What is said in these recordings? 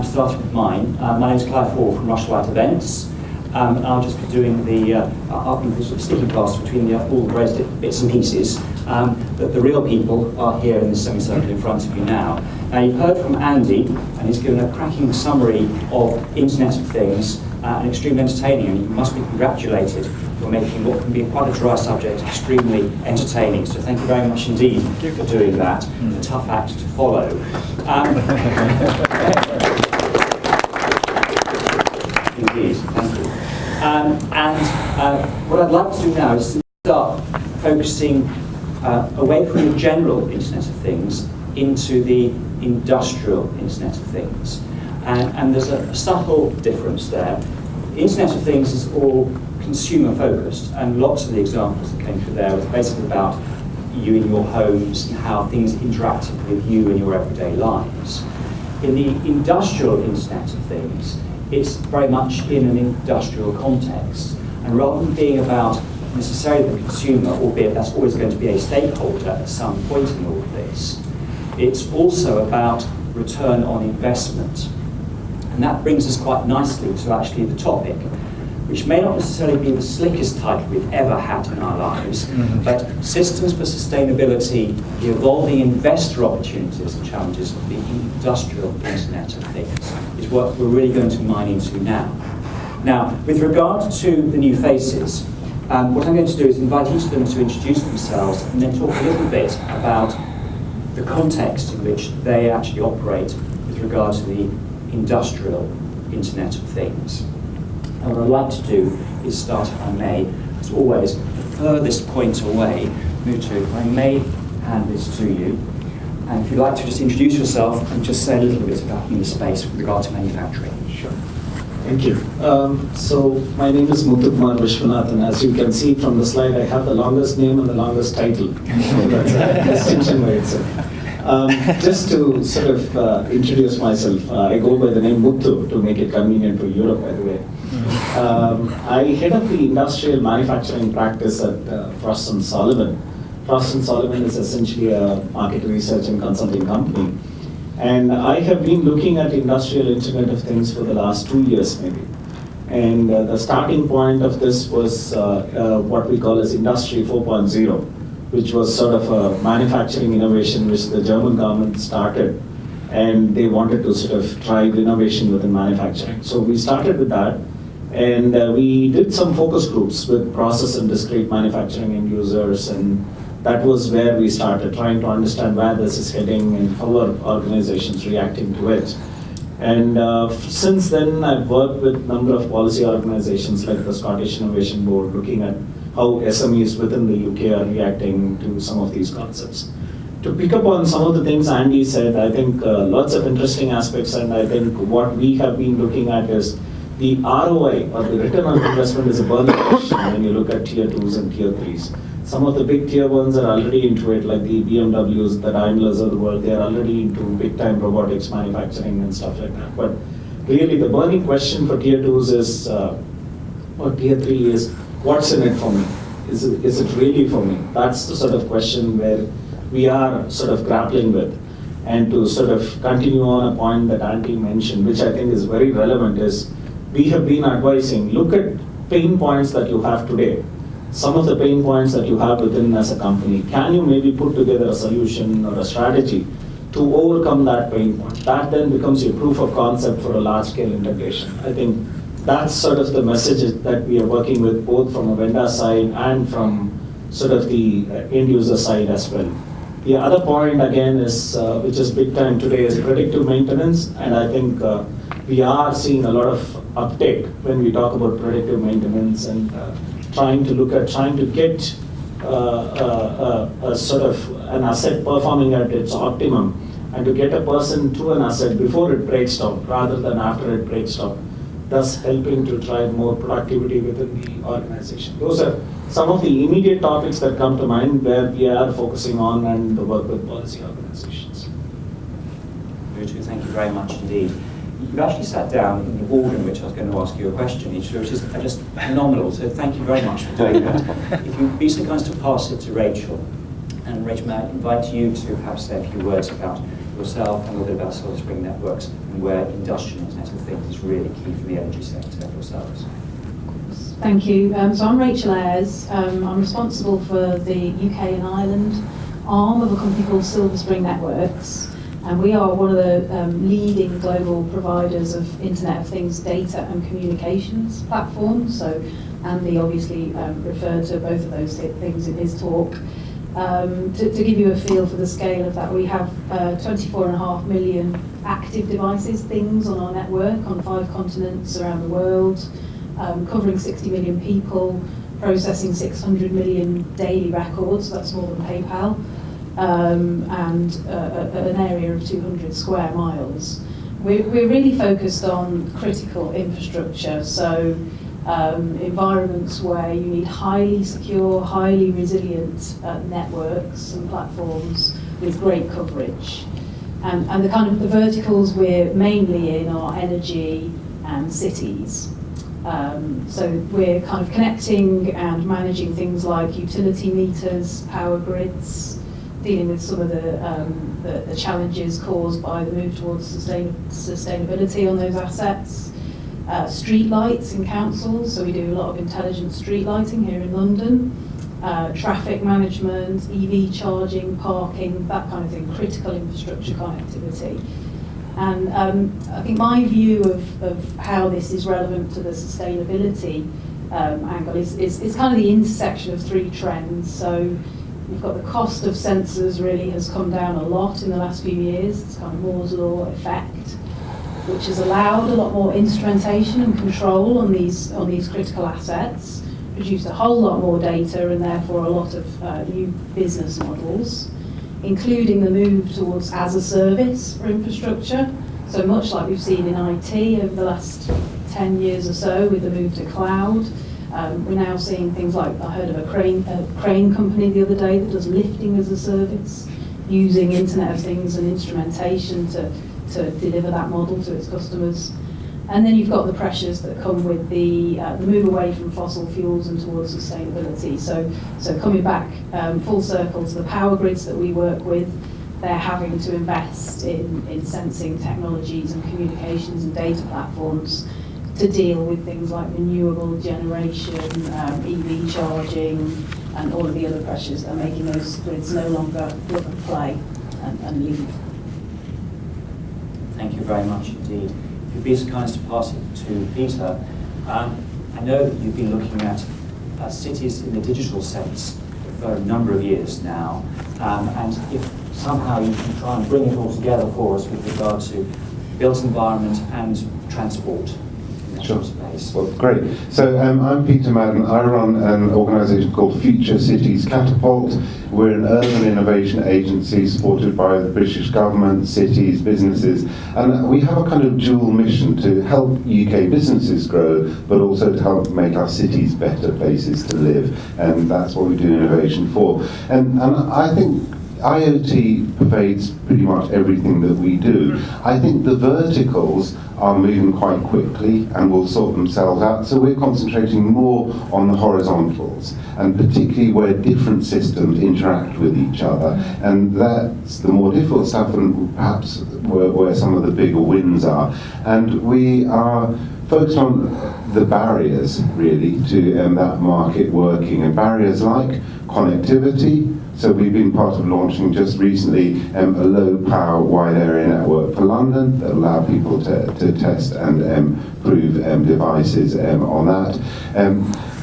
starting with mine. My name is Clive Hall from Rushlight Events. And I'll just be doing the I'll be the sort of sticking plaster between all the various bits and pieces. But the real people are here in this semicircle in front of you now. Now you've heard from Andy, and he's given a cracking summary of Internet of Things, and extremely entertaining, and you must be congratulated for making what can be quite a dry subject extremely entertaining. So thank you very much indeed for doing that. A tough act to follow. Indeed, thank you. What I'd like to do now is start focusing away from the general Internet of Things into the industrial Internet of Things. And there's a subtle difference there. The Internet of Things is all consumer focused, and lots of the examples that came through there was basically about you in your homes and how things interacted with you in your everyday lives. In the industrial Internet of Things, it's very much in an industrial context, and rather than being about necessarily the consumer, albeit that's always going to be a stakeholder at some point in all of this, it's also about return on investment. And that brings us quite nicely to actually the topic, which may not necessarily be the slickest title we've ever had in our lives, but Systems for Sustainability, the Evolving Investor Opportunities and Challenges of the Industrial Internet of Things, is what we're really going to mine into now. Now, with regard to the new faces, what I'm going to do is invite each of them to introduce themselves and then talk a little bit about the context in which they actually operate with regard to the industrial Internet of Things. And what I'd like to do is start, if I may, as always, the furthest point away, move to, if I may hand this to you. And if you'd like to just introduce yourself and just say a little bit about Unispace with regard to manufacturing. Sure. Thank you. So my name is Muthukumar Vishwanathan. As you can see from the slide, I have the longest name and the longest title. So that's a distinction by itself. Just to sort of introduce myself, I go by the name Muthu to make it convenient for Europe, by the way. I head up the industrial manufacturing practice at Frost & Sullivan. Frost & Sullivan is essentially a market research and consulting company. And I have been looking at industrial Internet of Things for the last 2 years maybe. And the starting point of this was what we call as Industry 4.0, which was sort of a manufacturing innovation which the German government started. And they wanted to sort of drive innovation within manufacturing. So we started with that. And we did some focus groups with process and discrete manufacturing end users, and that was where we started trying to understand where this is heading and how are organizations reacting to it. And since then, I've worked with a number of policy organizations like the Scottish Innovation Board, looking at how SMEs within the UK are reacting to some of these concepts. To pick up on some of the things Andy said, I think lots of interesting aspects, and I think what we have been looking at is the ROI, or the return on investment, is a burning question when you look at tier 2s and tier 3s. Some of the big tier 1s are already into it, like the BMWs, the Daimlers of the world. They are already into big time robotics manufacturing and stuff like that. But really the burning question for tier 2s is, or tier 3 is, what's in it for me? Is it really for me? That's the sort of question where we are sort of grappling with. And to sort of continue on a point that Andy mentioned, which I think is very relevant, is we have been advising, look at pain points that you have today. Some of the pain points that you have within as a company. Can you maybe put together a solution or a strategy to overcome that pain point? That then becomes your proof of concept for a large scale integration. I think that's sort of the message that we are working with, both from a vendor side and from sort of the end user side as well. The other point again is, which is big time today, is predictive maintenance, and I think we are seeing a lot of uptake when we talk about predictive maintenance and trying to get a sort of an asset performing at its optimum, and to get a person to an asset before it breaks down rather than after it breaks down, thus helping to drive more productivity within the organization. Those are some of the immediate topics that come to mind where we are focusing on and work with policy organizations. Thank you very much indeed. You've actually sat down in the order in which I was going to ask you a question, which is just phenomenal, so thank you very much for doing that. If you'd be so kind as to pass it to Rachel, and Rachel, may I invite you to perhaps say a few words about yourself and a little bit about Silver Spring Networks and where industrial Internet of Things is really key for the energy sector yourselves. Thank you. So I'm Rachel Ayres. I'm responsible for the UK and Ireland arm of a company called Silver Spring Networks, and we are one of the leading global providers of Internet of Things data and communications platforms. So Andy obviously referred to both of those things in his talk. To give you a feel for the scale of that, we have 24.5 million active devices, things on our network on 5 continents around the world, covering 60 million people, processing 600 million daily records, that's more than PayPal, and an area of 200 square miles. We're really focused on critical infrastructure, so environments where you need highly secure, highly resilient networks and platforms with great coverage. And the kind of the verticals we're mainly in are energy and cities. So we're kind of connecting and managing things like utility meters, power grids, dealing with some of the challenges caused by the move towards sustainability on those assets. Street lights in councils, so we do a lot of intelligent street lighting here in London. Traffic management, EV charging, parking, that kind of thing, critical infrastructure connectivity. And I think my view of how this is relevant to the sustainability angle is kind of the intersection of 3 trends. So we've got the cost of sensors really has come down a lot in the last few years. It's kind of Moore's law effect, which has allowed a lot more instrumentation and control on these critical assets, produced a whole lot more data and therefore a lot of new business models, including the move towards as a service for infrastructure. So much like we've seen in IT over the last 10 years or so with the move to cloud, we're now seeing things like, I heard of a crane company the other day that does lifting as a service, using Internet of Things and instrumentation to deliver that model to its customers. And then you've got the pressures that come with the move away from fossil fuels and towards sustainability. So coming back full circle to the power grids that we work with, they're having to invest in sensing technologies and communications and data platforms to deal with things like renewable generation, EV charging, and all of the other pressures that are making those grids no longer plug and play and leave. Thank you very much indeed. If you'd be so kind as to pass it to Peter. I know that you've been looking at cities in the digital sense for a number of years now, and if somehow you can try and bring it all together for us with regard to built environment and transport. Sure. Space. Well, great. So I'm Peter Madden. I run an organisation called Future Cities Catapult. We're an urban innovation agency supported by the British government, cities, businesses, and we have a kind of dual mission to help UK businesses grow, but also to help make our cities better places to live, and that's what we do innovation for. And I think IoT pervades pretty much everything that we do. I think the verticals are moving quite quickly and will sort themselves out, so we're concentrating more on the horizontals, and particularly where different systems interact with each other, and that's the more difficult stuff and perhaps where some of the bigger wins are. And we are focused on the barriers really to that market working, and barriers like connectivity. So we've been part of launching just recently a low power wide area network for London that allow people to test and prove devices on that.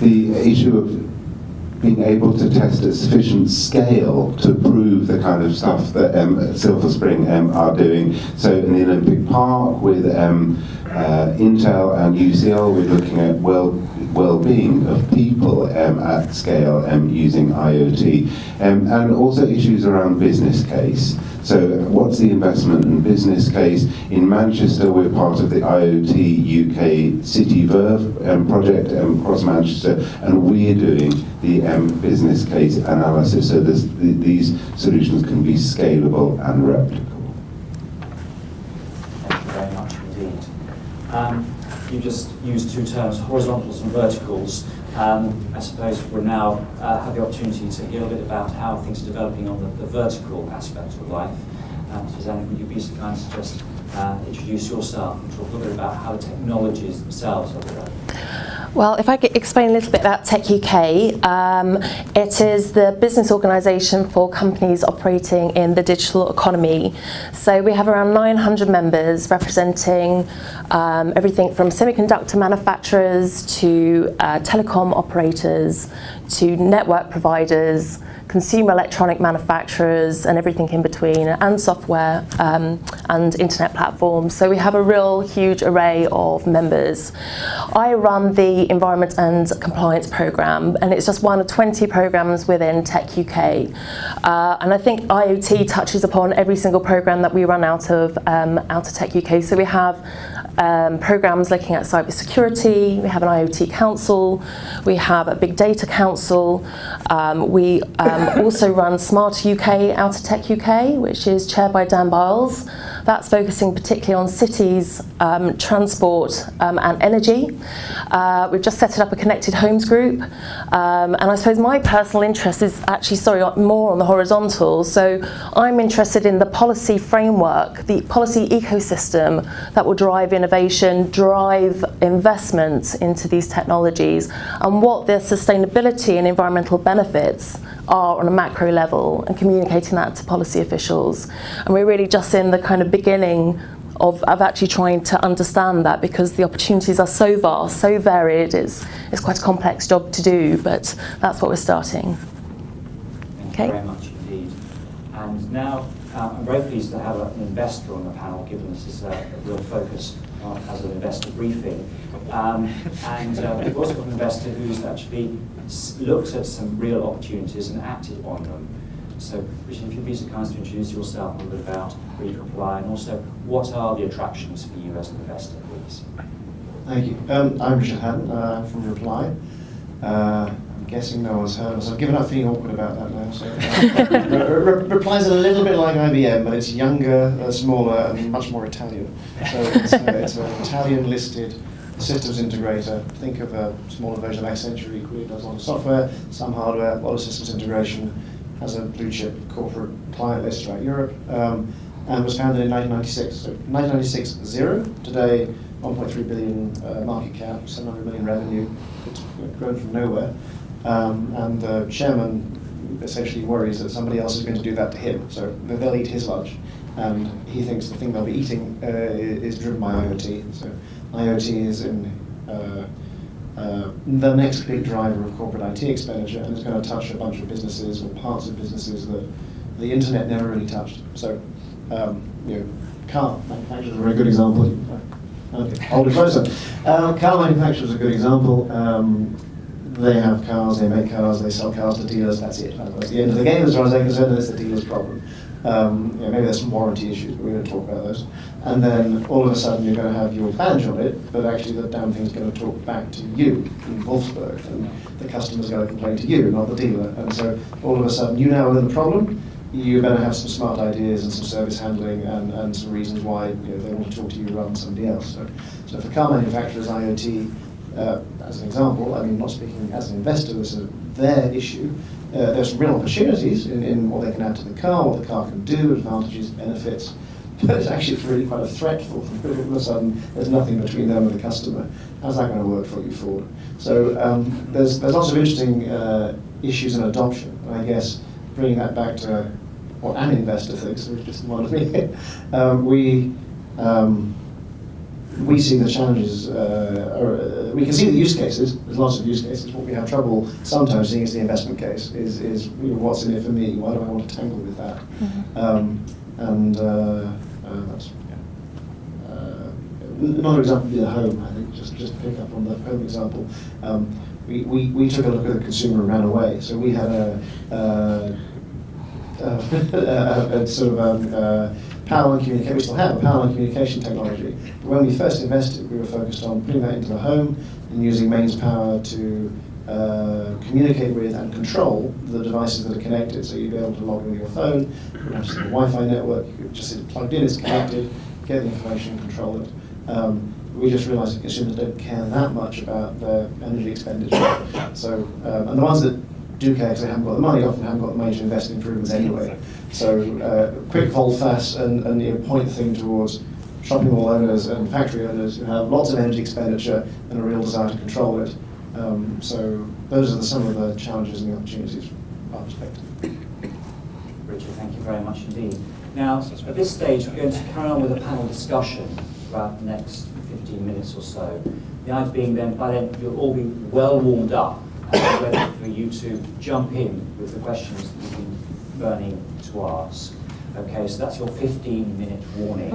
The issue of being able to test at sufficient scale to prove the kind of stuff that Silver Spring are doing. So in the Olympic Park with Intel and UCL, we're looking at well-being of people at scale using IoT, and also issues around business case. So what's the investment and business case? In Manchester, we're part of the IoT UK City Verve project across Manchester, and we're doing the business case analysis so these solutions can be scalable and replicable. Thank you very much indeed. You just used 2 terms, horizontals and verticals. I suppose we'll now have the opportunity to hear a bit about how things are developing on the vertical aspect of life. Susanna, would you be so kind to just introduce yourself and talk a little bit about how the technologies themselves are developed? Well, if I could explain a little bit about Tech UK, it is the business organisation for companies operating in the digital economy. So we have around 900 members representing everything from semiconductor manufacturers to telecom operators to network providers, consumer electronic manufacturers and everything in between, and software and internet platforms. So we have a real huge array of members. I run the Environment and Compliance programme, and it's just one of 20 programmes within Tech UK. And I think IoT touches upon every single programme that we run out of Tech UK. So we have programmes looking at cybersecurity, we have an IoT council, we have a big data council, we also run Smart UK out of Tech UK, which is chaired by Dan Biles. That's focusing particularly on cities, transport and energy. We've just set up a connected homes group, and I suppose my personal interest is actually, more on the horizontal. So I'm interested in the policy framework, the policy ecosystem that will drive innovation, drive investment into these technologies, and what their sustainability and environmental benefits are on a macro level, and communicating that to policy officials. And we're really just in the kind of beginning of actually trying to understand that, because the opportunities are so vast, so varied. It's quite a complex job to do, but that's what we're starting. Thank you very much indeed. And now I'm very pleased to have an investor on the panel, given this is a real focus as an investor briefing. And we've also got an investor who's actually looked at some real opportunities and acted on them. So, Richard, if you'd be so kind to introduce yourself a little bit about Reply, and also what are the attractions for you as an investor, please? Thank you. I'm Richard Hatton. I'm from Reply. I'm guessing no one's heard of us. I've given up feeling awkward about that now. So. Reply's a little bit like IBM, but it's younger, smaller, and much more Italian. So it's an Italian-listed systems integrator. Think of a smaller version of Accenture. Equally does a lot of software, some hardware, a lot of systems integration. Has a blue chip corporate client list throughout Europe, and was founded in 1996. So 1996, zero. Today, 1.3 billion market cap, 700 million revenue. It's grown from nowhere. And the chairman essentially worries that somebody else is going to do that to him. So they'll eat his lunch. And he thinks the thing they'll be eating is driven by IoT. So IoT is in the next big driver of corporate IT expenditure, and it's going to touch a bunch of businesses or parts of businesses that the internet never really touched. So, car manufacturers are a very good example. Okay, hold it closer. Car manufacturers are a good example. They have cars, they make cars, they sell cars to dealers. That's it. That's the end of the game as far as they're concerned. It's the dealer's problem. Maybe there's some warranty issues, but we're going to talk about those. And then all of a sudden you're going to have your badge on it, but actually the damn thing's going to talk back to you in Wolfsburg, and the customer's going to complain to you, not the dealer. And so all of a sudden you now are the problem. You better have some smart ideas and some service handling and some reasons why they want to talk to you rather than somebody else. So for car manufacturers, IoT, as an example, I mean, not speaking as an investor, this is their issue. There's some real opportunities in what they can add to the car, what the car can do, advantages, benefits, but it's really quite a threat for them. All of a sudden, there's nothing between them and the customer. How's that going to work for you, Ford? So there's lots of interesting issues in adoption, and I guess bringing that back to what an investor thinks, which just one of me, we see the challenges, we can see the use cases, there's lots of use cases. What we have trouble sometimes seeing is the investment case, is what's in it for me, why do I want to tangle with that? Mm-hmm. That's another example would be the home, I think, just to pick up on the home example. We took a look at the consumer and ran away, so we had a sort of power and communication. We still have a power and communication technology. But when we first invested, we were focused on putting that into the home and using mains power to communicate with and control the devices that are connected. So you'd be able to log in with your phone, you could have just a Wi-Fi network, you could just sit plugged in, it's connected, get the information, control it. We just realised that consumers don't care that much about their energy expenditure. So, and the ones that do care because they haven't got the money, often haven't got the money to invest in improvements anyway. So quick, hold fast, and point the thing towards shopping mall owners and factory owners who have lots of energy expenditure and a real desire to control it. So those are some of the challenges and the opportunities from our perspective. Richard, thank you very much indeed. Now, at this stage, we're going to carry on with a panel discussion throughout the next 15 minutes or so. The idea being then, by then, you'll all be well warmed up and ready for you to jump in with the questions that you've been burning to ask. Okay, so that's your 15-minute warning.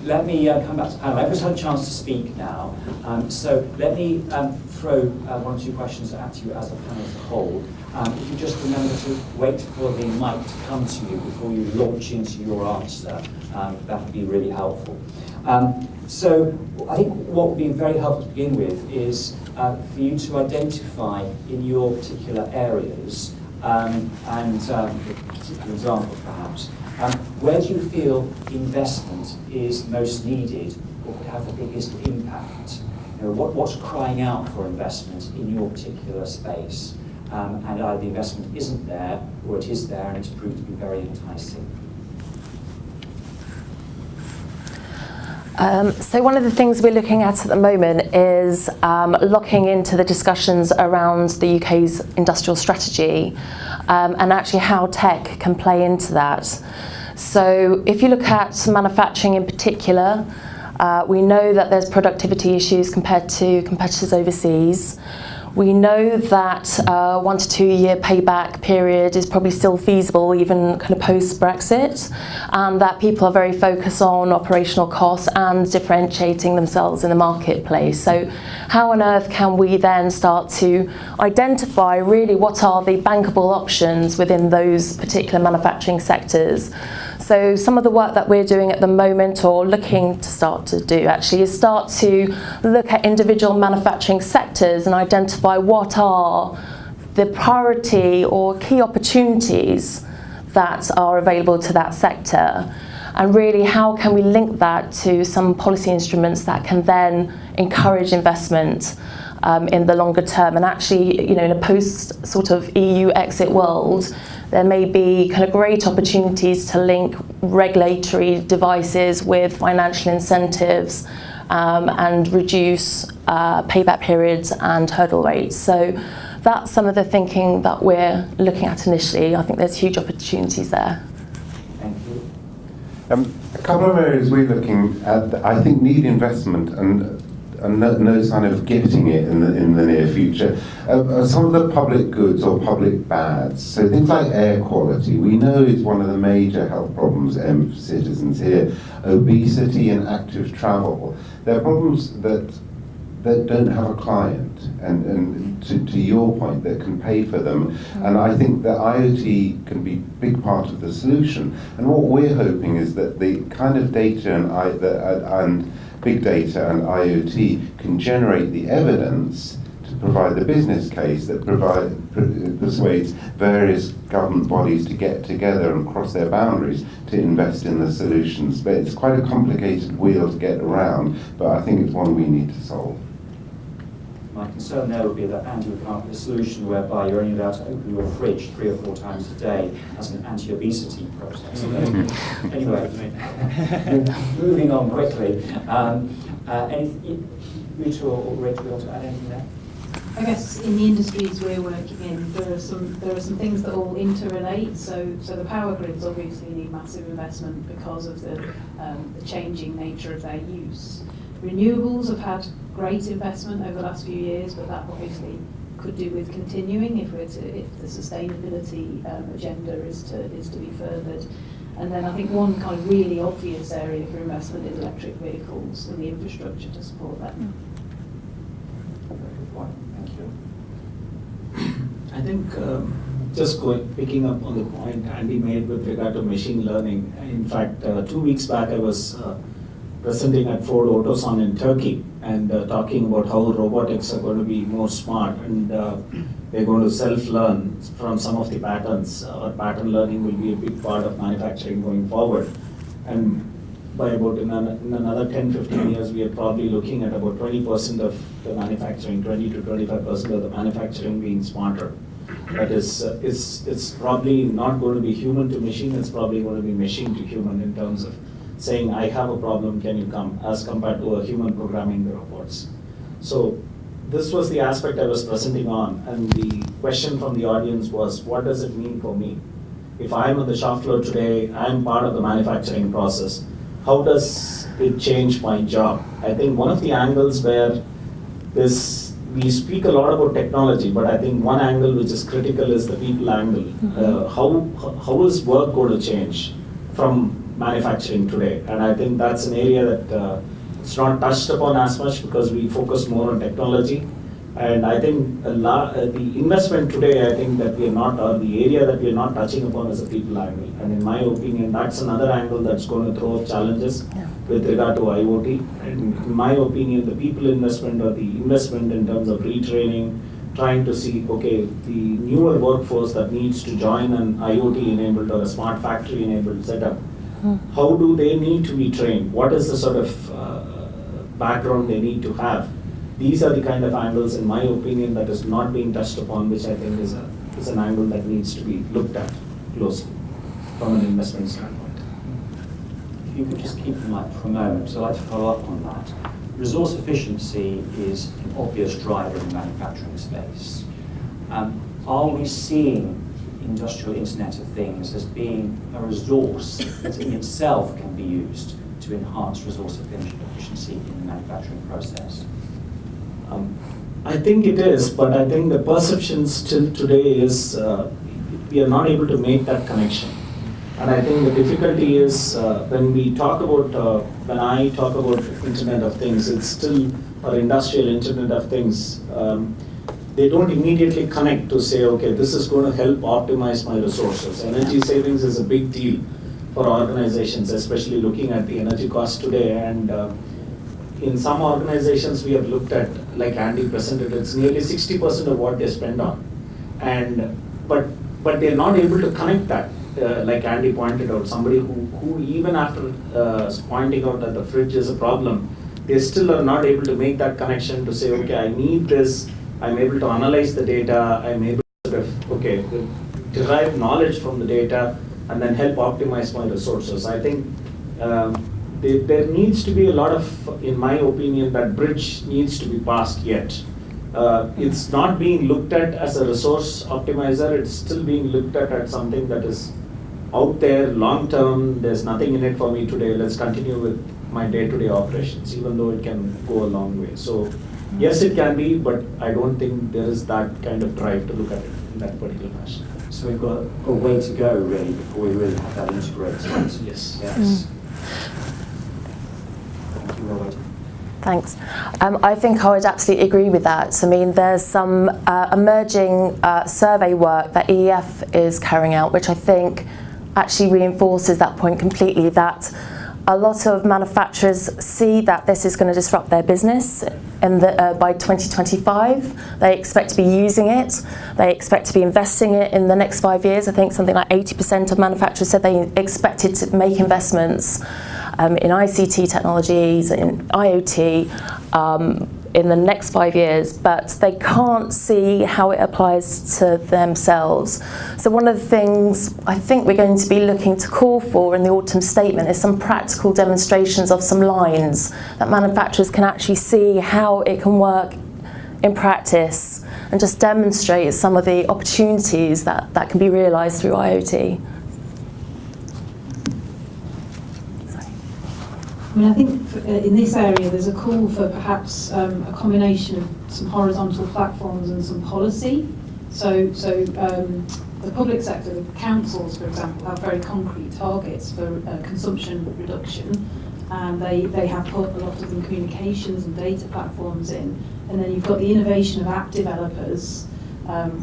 Let me come back to the panel. Everyone's had a chance to speak now. So let me throw one or two questions at you as a panel as a whole. If you just remember to wait for the mic to come to you before you launch into your answer, that would be really helpful. So I think what would be very helpful to begin with is for you to identify in your particular areas particular examples perhaps, where do you feel investment is most needed or could have the biggest impact? You know, what's crying out for investment in your particular space? And either the investment isn't there or it is there and it's proved to be very enticing. So one of the things we're looking at the moment is looking into the discussions around the UK's industrial strategy and actually how tech can play into that. So if you look at manufacturing in particular, we know that there's productivity issues compared to competitors overseas. We know that 1 to 2 year payback period is probably still feasible even kind of post-Brexit, and that people are very focused on operational costs and differentiating themselves in the marketplace. So how on earth can we then start to identify really what are the bankable options within those particular manufacturing sectors? So some of the work that we're doing at the moment, or looking to start to do actually, is start to look at individual manufacturing sectors and identify what are the priority or key opportunities that are available to that sector, and really how can we link that to some policy instruments that can then encourage investment in the longer term. And actually, you know, in a post sort of EU exit world, there may be kind of great opportunities to link regulatory devices with financial incentives and reduce payback periods and hurdle rates. So that's some of the thinking that we're looking at initially. I think there's huge opportunities there. Thank you. A couple of areas we're looking at that I think need investment and no sign of getting it in the near future. Some of the public goods or public bads, so things like air quality, we know is one of the major health problems for citizens here. Obesity and active travel, they're problems that don't have a client, and to your point, that can pay for them. And I think that IoT can be a big part of the solution. And what we're hoping is that the kind of data and big data and IoT can generate the evidence to provide the business case that persuades various government bodies to get together and cross their boundaries to invest in the solutions. But it's quite a complicated wheel to get around, but I think it's one we need to solve. My concern there would be that Andy would come up with a solution whereby you're only allowed to open your fridge 3 or 4 times a day as an anti-obesity process. Anyway, moving on quickly. Rita or Rachel, want to add anything there? I guess in the industries we're working in, there are some things that all interrelate. So the power grids obviously need massive investment because of the changing nature of their use. Renewables have had great investment over the last few years, but that obviously could do with continuing if the sustainability agenda is to be furthered. And then I think one kind of really obvious area for investment is electric vehicles and the infrastructure to support that. Very good point. Thank you. I think just picking up on the point Andy made with regard to machine learning. In fact, 2 weeks back I was presenting at Ford Otosan in Turkey and talking about how robotics are going to be more smart and they're going to self-learn from some of the patterns. Pattern learning will be a big part of manufacturing going forward. And by about in another 10-15 years, we are probably looking at about 20% of the manufacturing, 20 to 25% of the manufacturing being smarter. That is, it's probably not going to be human to machine, it's probably going to be machine to human in terms of saying, I have a problem, can you come, as compared to a human programming the robots. So this was the aspect I was presenting on, and the question from the audience was, what does it mean for me? If I'm on the shop floor today, I'm part of the manufacturing process, how does it change my job? I think one of the angles where we speak a lot about technology, but I think one angle which is critical is the people angle. How is work going to change from manufacturing today? And I think that's an area that it's not touched upon as much because we focus more on technology. And I think the investment today, I think that we are not, or the area that we are not touching upon is the people angle. And in my opinion, that's another angle that's going to throw up challenges with regard to IoT. And in my opinion, the people investment or the investment in terms of retraining, trying to see, okay, the newer workforce that needs to join an IoT enabled or a smart factory enabled setup, how do they need to be trained? What is the sort of background they need to have? These are the kind of angles, in my opinion, that is not being touched upon, which I think is an angle that needs to be looked at closely from an investment standpoint. If you could just keep the mic for a moment, so I'd like to follow up on that. Resource efficiency is an obvious driver in the manufacturing space. Are we seeing industrial Internet of Things as being a resource that in itself can be used to enhance resource efficiency in the manufacturing process? I think it is, but I think the perception still today is we are not able to make that connection. And I think the difficulty is when I talk about Internet of Things, it's still, or industrial Internet of Things, they don't immediately connect to say, okay, this is going to help optimize my resources. Energy savings is a big deal for organizations, especially looking at the energy cost today. And in some organizations, we have looked at, like Andy presented, it's nearly 60% of what they spend on. But they're not able to connect that. Like Andy pointed out, somebody who even after pointing out that the fridge is a problem, they still are not able to make that connection to say, okay, I need this, I'm able to analyze the data, I'm able to sort of, derive knowledge from the data, and then help optimize my resources. I think there needs to be a lot of, in my opinion, that bridge needs to be passed yet. It's not being looked at as a resource optimizer, it's still being looked at something that is out there, long term, there's nothing in it for me today, let's continue with my day-to-day operations, even though it can go a long way. So yes, it can be, but I don't think there is that kind of drive to look at it in that particular fashion. So we've got a way to go, really, before we really have that integrated. Yes. Yes. Thank you, Robert. Thanks. I think I would absolutely agree with that. I mean, there's some emerging survey work that EEF is carrying out, which I think actually reinforces that point completely, that a lot of manufacturers see that this is going to disrupt their business, and by 2025 they expect to be using it, they expect to be investing it in the next 5 years. I think something like 80% of manufacturers said they expected to make investments in ICT technologies, in IoT, in the next 5 years, but they can't see how it applies to themselves. So one of the things I think we're going to be looking to call for in the autumn statement is some practical demonstrations of some lines that manufacturers can actually see how it can work in practice, and just demonstrate some of the opportunities that can be realised through IoT. I mean, I think in this area there's a call for perhaps a combination of some horizontal platforms and some policy. So the public sector, the councils, for example, have very concrete targets for consumption reduction, and they have put a lot of them communications and data platforms in. And then you've got the innovation of app developers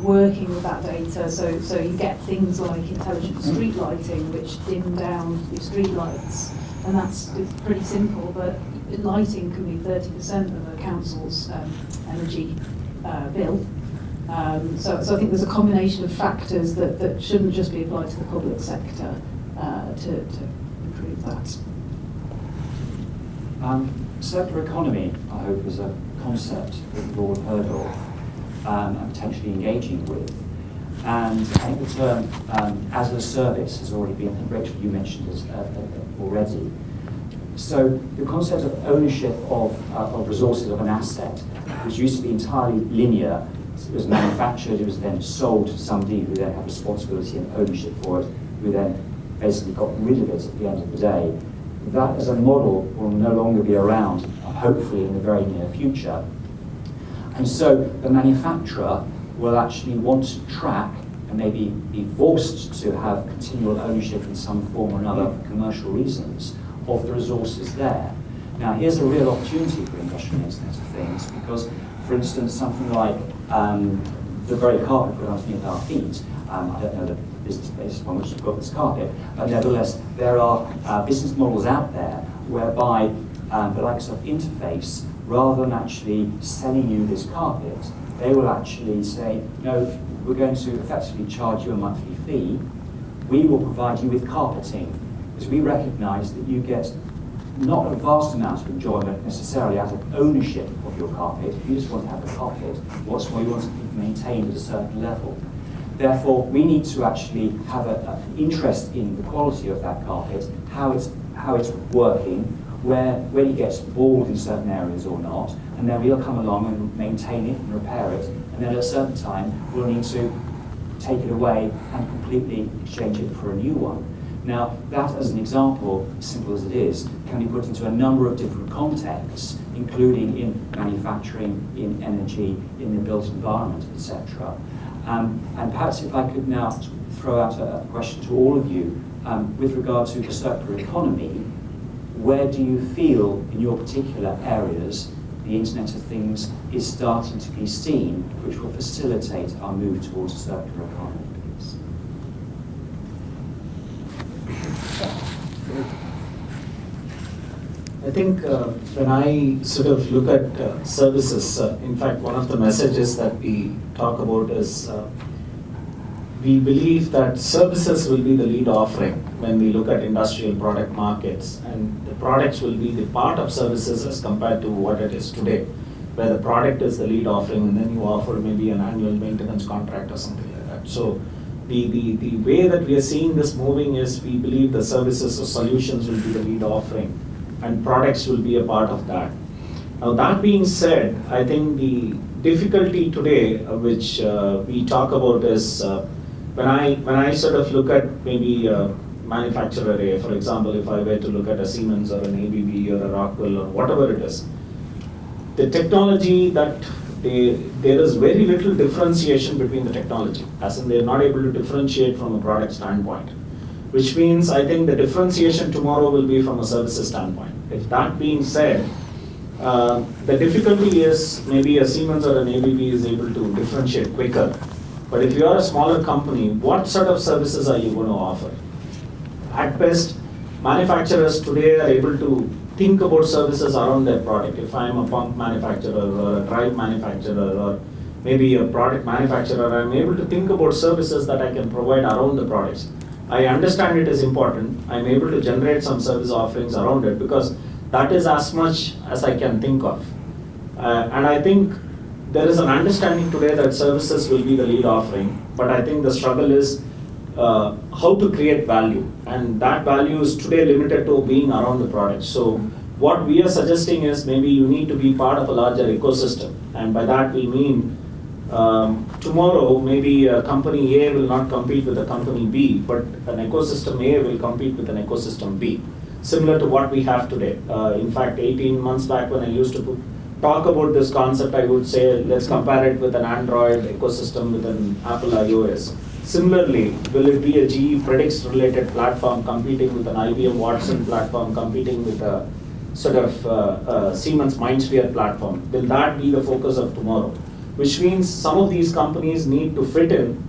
working with that data. So you get things like intelligent street lighting, which dim down your street lights. And it's pretty simple, but lighting can be 30% of a council's energy bill. So I think there's a combination of factors that shouldn't just be applied to the public sector to improve that. Circular economy, I hope, is a concept that we've all heard of and potentially engaging with. And I think the term as a service has already been, I think Rachel, you mentioned this already. So the concept of ownership of resources, of an asset, which used to be entirely linear. It was manufactured, it was then sold to somebody who then had responsibility and ownership for it, who then basically got rid of it at the end of the day. That as a model will no longer be around, hopefully in the very near future. And so the manufacturer will actually want to track and maybe be forced to have continual ownership in some form or another for commercial reasons of the resources there. Now here's a real opportunity for industrial Internet of Things, because for instance something like the very carpet we're underneath our feet, I don't know the business basis upon which you've got this carpet, but nevertheless there are business models out there whereby the Microsoft interface, rather than actually selling you this carpet, they will actually say, no, we're going to effectively charge you a monthly fee. We will provide you with carpeting, because we recognize that you get not a vast amount of enjoyment necessarily out of ownership of your carpet. You just want to have a carpet. What's more, you want to keep it maintained at a certain level. Therefore, we need to actually have an interest in the quality of that carpet, how it's working, when it gets bald in certain areas or not, and then we'll come along and maintain it and repair it, and then at a certain time we'll need to take it away and completely exchange it for a new one. Now, that as an example, as simple as it is, can be put into a number of different contexts, including in manufacturing, in energy, in the built environment, etc. And perhaps if I could now throw out a question to all of you with regard to the circular economy, where do you feel in your particular areas the Internet of Things is starting to be seen, which will facilitate our move towards a circular economy, please? I think when I sort of look at services, in fact, one of the messages that we talk about is we believe that services will be the lead offering when we look at industrial product markets, and the products will be the part of services as compared to what it is today, where the product is the lead offering and then you offer maybe an annual maintenance contract or something like that. So the way that we are seeing this moving is we believe the services or solutions will be the lead offering and products will be a part of that. Now that being said, I think the difficulty today which we talk about is when I sort of look at maybe manufacturer A, for example, if I were to look at a Siemens or an ABB or a Rockwell or whatever it is, the technology that there is very little differentiation between the technology, as in they're not able to differentiate from a product standpoint, which means I think the differentiation tomorrow will be from a services standpoint. If that being said, the difficulty is maybe a Siemens or an ABB is able to differentiate quicker. But if you are a smaller company, what sort of services are you going to offer? At best, manufacturers today are able to think about services around their product. If I'm a pump manufacturer or a drive manufacturer or maybe a product manufacturer, I'm able to think about services that I can provide around the products. I understand it is important. I'm able to generate some service offerings around it because that is as much as I can think of. And I think there is an understanding today that services will be the lead offering, but I think the struggle is how to create value, and that value is today limited to being around the product. So what we are suggesting is maybe you need to be part of a larger ecosystem, and by that we mean tomorrow maybe a company A will not compete with a company B, but an ecosystem A will compete with an ecosystem B, similar to what we have today. In fact, 18 months back when I used to talk about this concept, I would say let's compare it with an Android ecosystem with an Apple iOS. Similarly, will it be a GE Predix related platform competing with an IBM Watson platform competing with a sort of Siemens MindSphere platform? Will that be the focus of tomorrow? Which means some of these companies need to fit in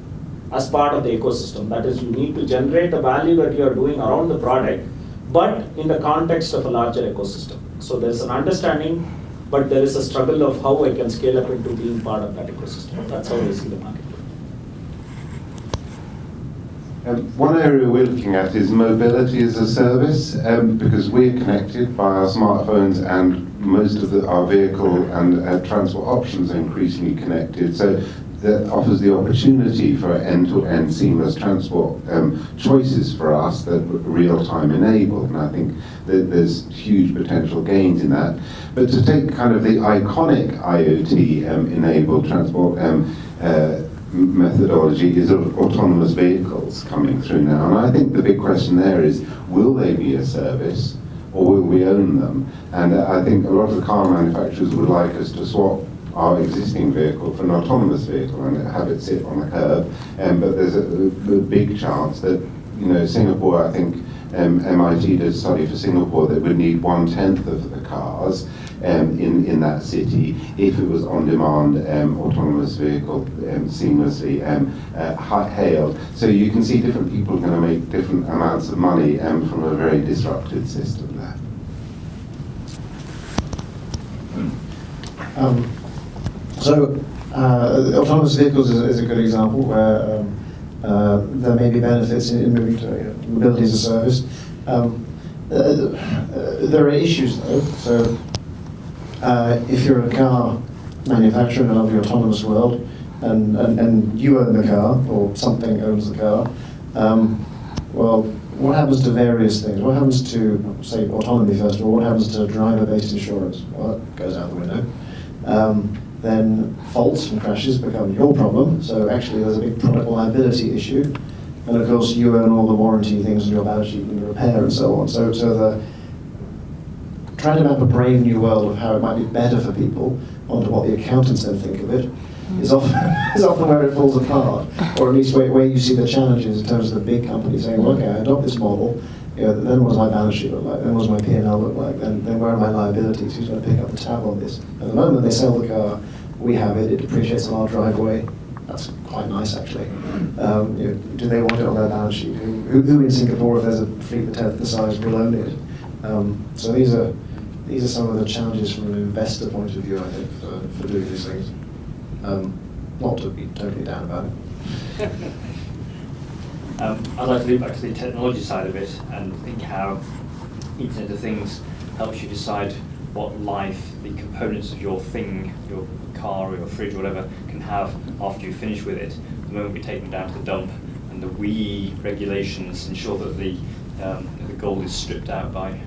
as part of the ecosystem. That is, you need to generate the value that you are doing around the product, but in the context of a larger ecosystem. So there's an understanding, but there is a struggle of how I can scale up into being part of that ecosystem. That's how I see the market. One area we're looking at is mobility as a service, because we're connected by our smartphones and most of our vehicle and transport options are increasingly connected. So that offers the opportunity for end-to-end seamless transport choices for us that are real-time enabled, and I think that there's huge potential gains in that. But to take kind of the iconic IoT enabled transport methodology is of autonomous vehicles coming through now, and I think the big question there is, will they be a service or will we own them? And I think a lot of the car manufacturers would like us to swap our existing vehicle for an autonomous vehicle and have it sit on the curb, but there's a big chance that, you know, Singapore, I think MIT did a study for Singapore that would need 1/10 of the cars in that city if it was on-demand autonomous vehicle seamlessly hailed. So you can see different people are going to make different amounts of money from a very disrupted system there. Autonomous vehicles is a good example where there may be benefits in moving to mobility as a service. There are issues though. So if you're a car manufacturer in a lovely autonomous world, and you own the car or something owns the car, well, what happens to various things? What happens to, say, autonomy first of all? What happens to driver-based insurance? Well, it goes out the window. Then faults and crashes become your problem, so actually there's a big product liability issue. And of course you own all the warranty things on your balance sheet and repair and so on. So trying to map a brave new world of how it might be better for people onto what the accountants then think of it is often where it falls apart, or at least where you see the challenges in terms of the big companies saying, well, okay, I adopt this model, then what does my balance sheet look like? Then what does my P&L look like? Then where are my liabilities? Who's going to pick up the tab on this? At the moment they sell the car, we have it, it depreciates on our driveway. That's quite nice actually. Do they want it on their balance sheet? Who in Singapore, if there's a fleet the 10th the size, will own it? So these are some of the challenges from an investor point of view, I think, for doing these things. Not to be totally down about it. I'd like to look back to the technology side of it and think how Internet of Things helps you decide what life the components of your thing, your car or your fridge or whatever, can have after you finish with it. The moment we take them down to the dump, and the WEEE regulations ensure that the gold is stripped out by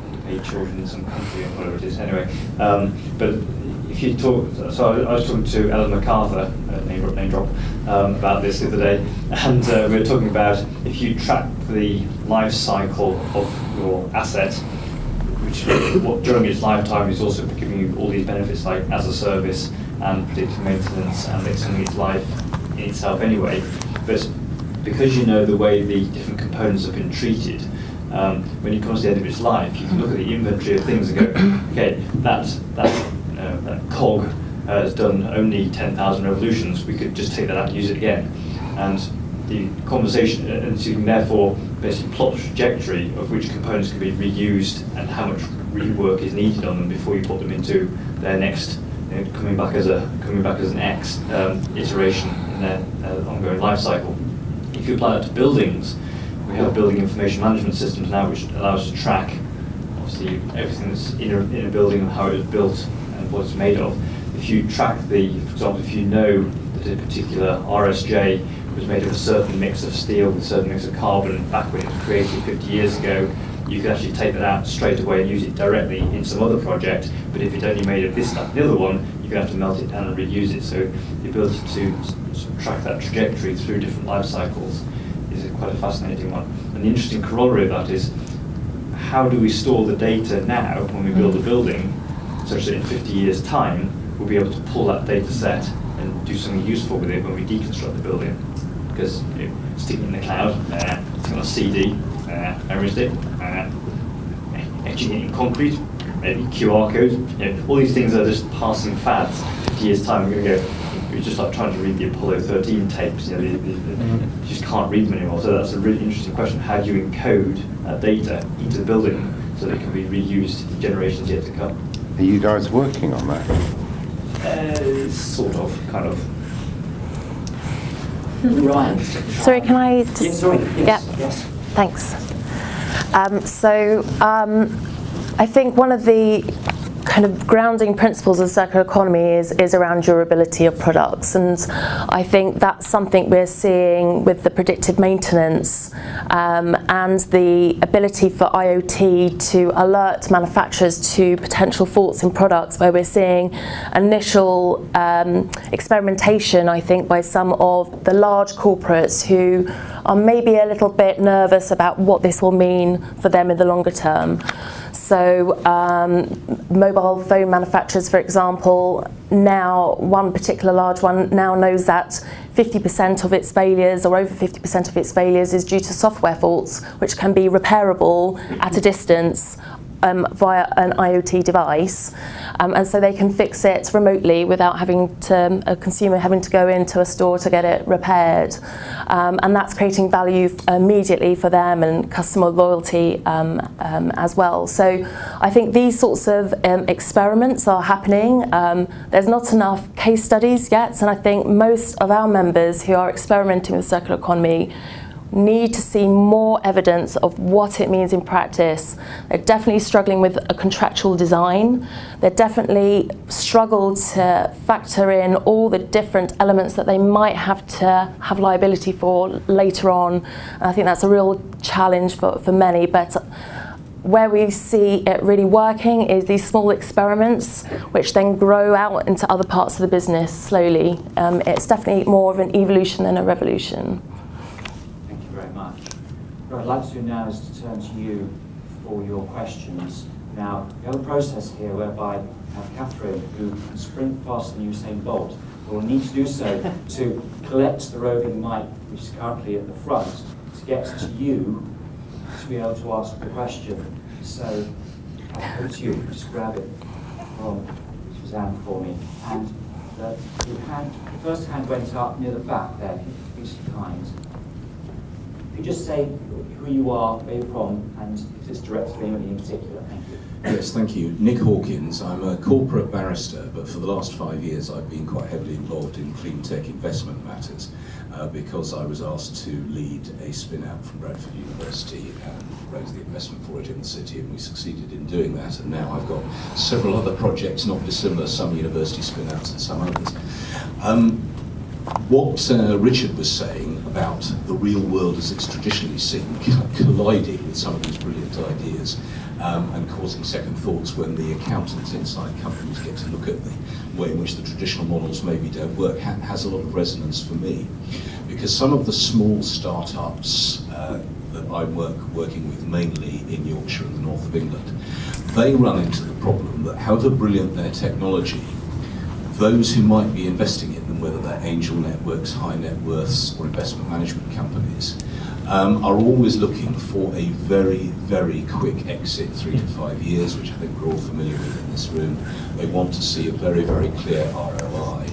underpaid children in some country or whatever it is. Anyway, but if you talk, so I was talking to Ellen MacArthur, name drop, about this the other day, and we were talking about if you track the life cycle of your asset, which during its lifetime is also giving you all these benefits like as a service and predictive maintenance and extending its life in itself anyway. But because you know the way the different components have been treated, when it comes to the end of its life, you can look at the inventory of things and go, okay, that cog has done only 10,000 revolutions. We could just take that out and use it again. And the conversation, and so you can therefore basically plot the trajectory of which components can be reused and how much rework is needed on them before you put them into their next, coming back as an X iteration in their ongoing life cycle. If you apply that to buildings, we have building information management systems now which allow us to track obviously everything that's in a building and how it is built and what it's made of. If you track for example, if you know that a particular RSJ was made of a certain mix of steel with a certain mix of carbon back when it was created 50 years ago, you can actually take that out straight away and use it directly in some other project. But if it's only made of this stuff, the other one, you're going to have to melt it down and reuse it. So the ability to sort of track that trajectory through different life cycles is quite a fascinating one. And the interesting corollary of that is, how do we store the data now when we build a building, such that in 50 years' time, we'll be able to pull that data set and do something useful with it when we deconstruct the building? Because sticking it in the cloud, it's on a CD, memory stick, etching it in concrete, maybe QR codes, all these things are just passing fads. 50 years' time, we're going to go, we're just like trying to read the Apollo 13 tapes, you just can't read them anymore. So that's a really interesting question. How do you encode that data into the building so that it can be reused in generations yet to come? Are you guys working on that? Sort of, kind of. Ryan. Sorry, can I just... Yes, sorry. Yes. Yeah. Yes. Thanks. I think one of the kind of grounding principles of circular economy is around durability of products, and I think that's something we're seeing with the predictive maintenance and the ability for IoT to alert manufacturers to potential faults in products, where we're seeing initial experimentation, I think, by some of the large corporates who are maybe a little bit nervous about what this will mean for them in the longer term. So mobile phone manufacturers, for example, now one particular large one now knows that 50% of its failures, or over 50% of its failures, is due to software faults, which can be repairable at a distance via an IoT device, and so they can fix it remotely without having to, a consumer having to go into a store to get it repaired, and that's creating value immediately for them and customer loyalty as well. So I think these sorts of experiments are happening. There's not enough case studies yet, and I think most of our members who are experimenting with circular economy need to see more evidence of what it means in practice. They're definitely struggling with a contractual design. They're definitely struggled to factor in all the different elements that they might have to have liability for later on. And I think that's a real challenge for many. But where we see it really working is these small experiments, which then grow out into other parts of the business slowly. It's definitely more of an evolution than a revolution. What I'd like to do now is to turn to you for your questions. Now, we have a process here whereby we have Catherine, who can sprint faster than Usain Bolt, but will need to do so to collect the roving mic, which is currently at the front, to get to you to be able to ask the question. So, I'll put to you, just grab it from Suzanne for me. And the first hand went up near the back there, if you'd be so kind. If you just say who you are, where you're from, and if it's directed to anybody in particular. Thank you. Yes, thank you. Nick Hawkins. I'm a corporate barrister, but for the last 5 years I've been quite heavily involved in clean tech investment matters because I was asked to lead a spin-out from Bradford University and raise the investment for it in the city, and we succeeded in doing that. And now I've got several other projects, not dissimilar, some university spin-outs and some others. What Richard was saying about the real world as it's traditionally seen colliding with some of these brilliant ideas and causing second thoughts when the accountants inside companies get to look at the way in which the traditional models maybe don't work has a lot of resonance for me. Because some of the small startups that I'm working with mainly in Yorkshire and the north of England, they run into the problem that however brilliant their technology, those who might be investing in them, whether they're angel networks, high net worths, or investment management companies, are always looking for a very, very quick exit, 3 to 5 years, which I think we're all familiar with in this room. They want to see a very, very clear ROI.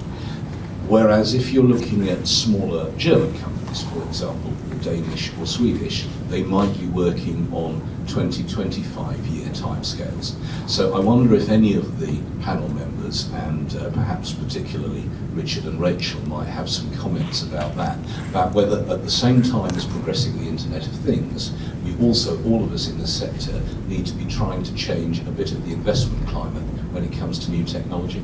Whereas if you're looking at smaller German companies, for example, Danish or Swedish, they might be working on 20, 25-year timescales. So I wonder if any of the panel members, and perhaps particularly Richard and Rachel, might have some comments about that, about whether at the same time as progressing the Internet of Things, we also, all of us in this sector, need to be trying to change a bit of the investment climate when it comes to new technology.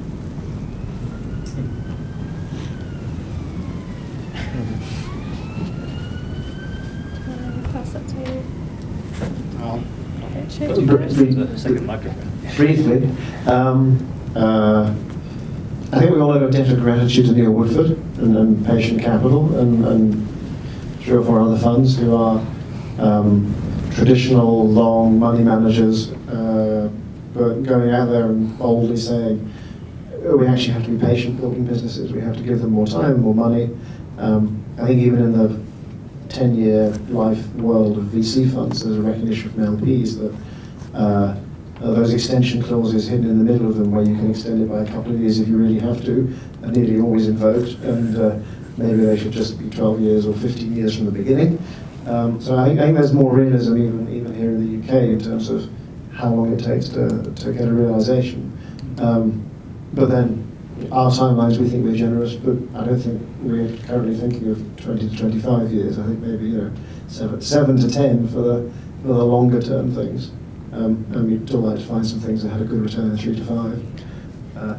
Briefly, I think we all owe a debt of gratitude to Neil Woodford and Patient Capital and 3 or 4 other funds who are traditional, long money managers, but going out there and boldly saying, we actually have to be patient building businesses, we have to give them more time, more money. I think even in the 10-year life world of VC funds, there's a recognition from LPs that those extension clauses hidden in the middle of them, where you can extend it by a couple of years if you really have to, are nearly always invoked, and maybe they should just be 12 years or 15 years from the beginning. So I think there's more realism even here in the UK in terms of how long it takes to get a realization. But then our timelines, we think we're generous, but I don't think we're currently thinking of 20 to 25 years. I think maybe 7 to 10 for the longer term things. and we still managed to find some things that had a good return in 3 to 5. A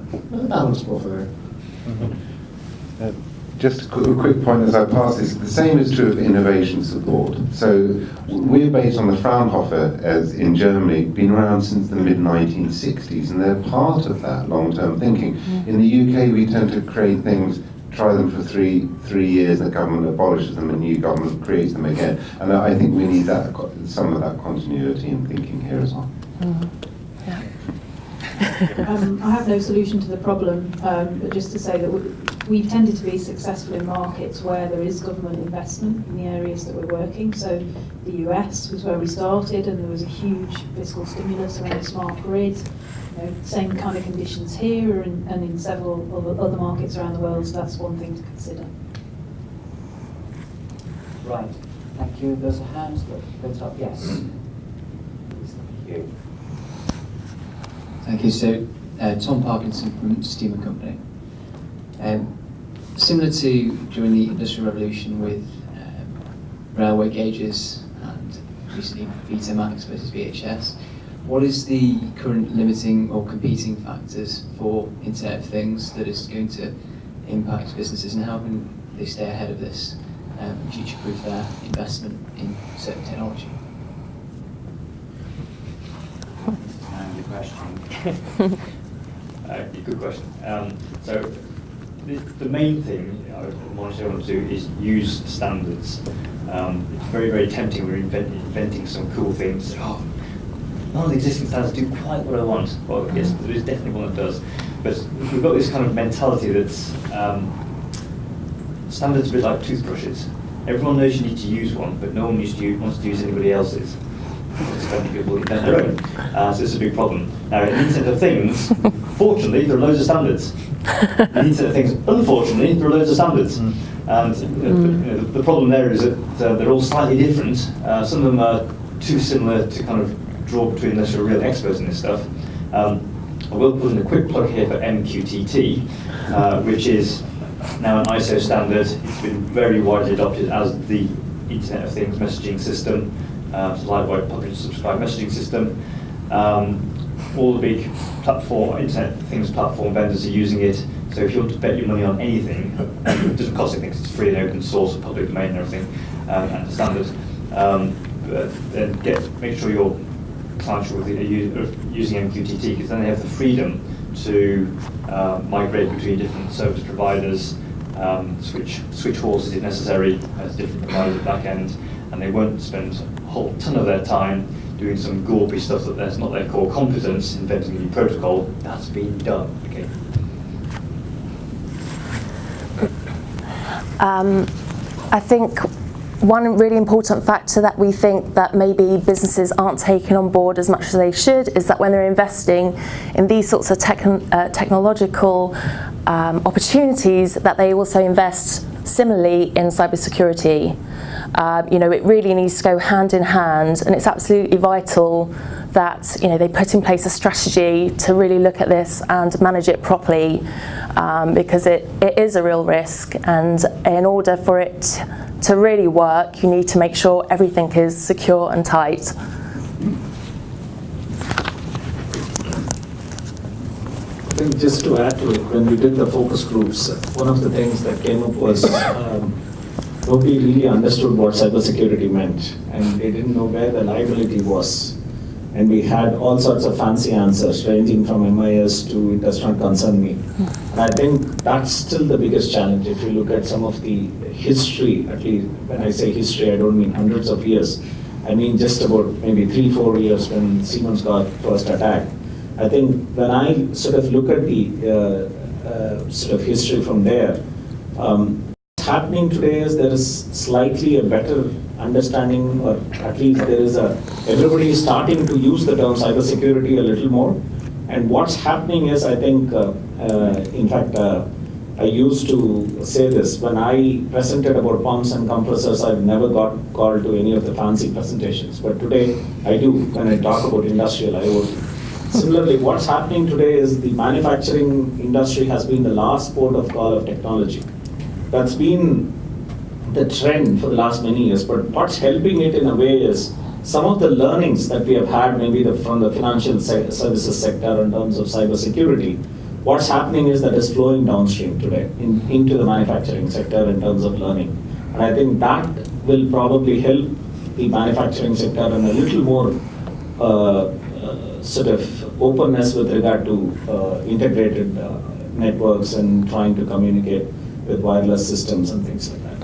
balanced portfolio. Just a quick point as I pass this, the same is true of innovation support. So we're based on the Fraunhofer, as in Germany, been around since the mid-1960s, and they're part of that long-term thinking. In the UK, we tend to create things, try them for three years, and the government abolishes them, and new government creates them again. And I think we need that, some of that continuity in thinking here as well. I have no solution to the problem, but just to say that we've tended to be successful in markets where there is government investment in the areas that we're working. So the US was where we started, and there was a huge fiscal stimulus around the smart grid. Same kind of conditions here and in several other markets around the world, so that's one thing to consider. Right, thank you. There's a hand that goes up. Yes. Please, thank you. Thank you. So, Tom Parkinson from Steamer Company. Similar to during the Industrial Revolution with railway gauges and recently Betamax versus VHS, what is the current limiting or competing factors for Internet of Things that is going to impact businesses, and how can they stay ahead of this and future-proof their investment in certain technology? Good question. Good question. So the main thing I want to do is use standards. It's very, very tempting when we're inventing some cool things. Oh, none of the existing standards do quite what I want. Well, yes, there is definitely one that does. But we've got this kind of mentality that's standards are a bit like toothbrushes. Everyone knows you need to use one, but no one wants to use anybody else's. Many people invent their own. So it's a big problem. Now, in the Internet of Things, fortunately, there are loads of standards. In the Internet of Things, unfortunately, there are loads of standards. And the problem there is that they're all slightly different. Some of them are too similar to kind of draw between unless you're a real expert in this stuff. I will put in a quick plug here for MQTT, which is now an ISO standard. It's been very widely adopted as the Internet of Things messaging system. It's a lightweight publish and subscribe messaging system. All the big Internet of Things platform vendors are using it. So if you want to bet your money on anything, it doesn't cost anything, it's free and open source, and public domain and everything, and the standard. Then make sure your clients are using MQTT, because then they have the freedom to migrate between different service providers, switch horses if necessary, as different providers at the back end, and they won't spend a whole ton of their time doing some gawpy stuff that's not their core competence, inventing a new protocol. That's been done. Okay. I think one really important factor that we think that maybe businesses aren't taking on board as much as they should is that when they're investing in these sorts of technological opportunities, that they also invest similarly in cybersecurity. It really needs to go hand in hand, and it's absolutely vital that they put in place a strategy to really look at this and manage it properly, because it is a real risk, and in order for it to really work, you need to make sure everything is secure and tight. I think just to add to it, when we did the focus groups, one of the things that came up was nobody really understood what cybersecurity meant, and they didn't know where the liability was. And we had all sorts of fancy answers, ranging from MIS to it does not concern me. And I think that's still the biggest challenge. If you look at some of the history, at least when I say history, I don't mean hundreds of years. I mean just about maybe 3-4 years when Siemens got first attacked. I think when I sort of look at the sort of history from there, what's happening today is there is slightly a better understanding, or at least there is everybody is starting to use the term cybersecurity a little more. And what's happening is, I think, in fact, I used to say this, when I presented about pumps and compressors, I've never got called to any of the fancy presentations. But today, I do, when I talk about industrial IoT. Similarly, what's happening today is the manufacturing industry has been the last port of call of technology. That's been the trend for the last many years, but what's helping it in a way is some of the learnings that we have had maybe from the financial services sector in terms of cybersecurity, what's happening is that is flowing downstream today into the manufacturing sector in terms of learning. And I think that will probably help the manufacturing sector in a little more sort of openness with regard to integrated networks and trying to communicate with wireless systems and things like that.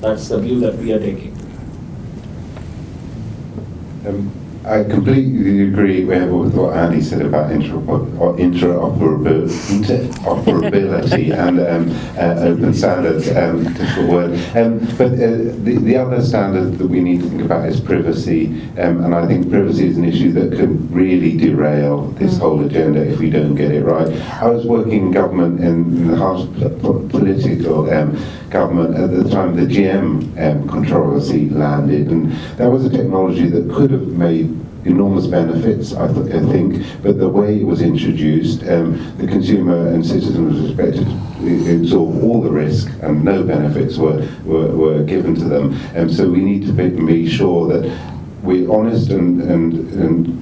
That's the view that we are taking. I completely agree with what Annie said about interoperability and open standards, difficult word. But the other standard that we need to think about is privacy, and I think privacy is an issue that could really derail this whole agenda if we don't get it right. I was working in government in the heart of political government at the time the GM controversy landed, and that was a technology that could have made enormous benefits, I think, but the way it was introduced, the consumer and citizen was expected to absorb all the risk and no benefits were given to them. And so we need to be sure that we're honest and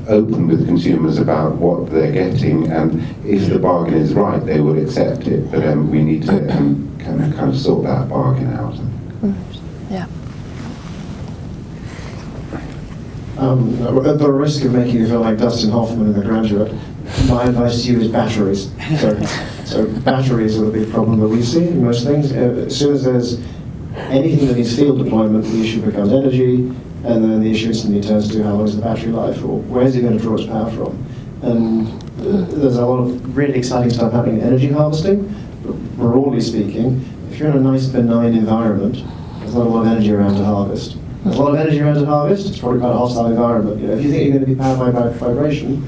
open with consumers about what they're getting, and if the bargain is right, they will accept it. But we need to kind of sort that bargain out. Yeah. At the risk of making you feel like Dustin Hoffman in The Graduate, my advice to you is batteries. So batteries are the big problem that we see in most things. As soon as there's anything that needs field deployment, the issue becomes energy, and then the issue instantly turns to how long is the battery life, or where is it going to draw its power from. And there's a lot of really exciting stuff happening in energy harvesting, but broadly speaking, if you're in a nice benign environment, there's not a lot of energy around to harvest. There's a lot of energy around to harvest, it's probably quite a hostile environment. If you think you're going to be powered by vibration,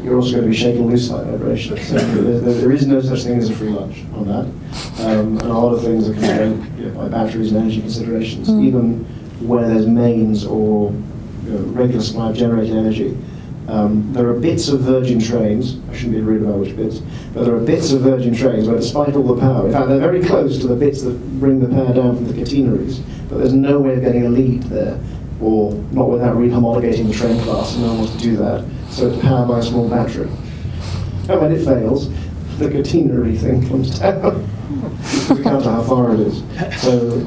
you're also going to be shaken loose by vibration. So there is no such thing as a free lunch on that. And a lot of things are constrained by batteries and energy considerations, even where there's mains or regular supply of generated energy. There are bits of Virgin trains, I shouldn't be rude about which bits, but there are bits of Virgin trains where despite all the power, in fact they're very close to the bits that bring the power down from the catenaries, but there's no way of getting a lead there, or not without rehomologating the train class, and no one wants to do that, so it's powered by a small battery. And when it fails, the catenary thing comes down. We can't tell how far it is. So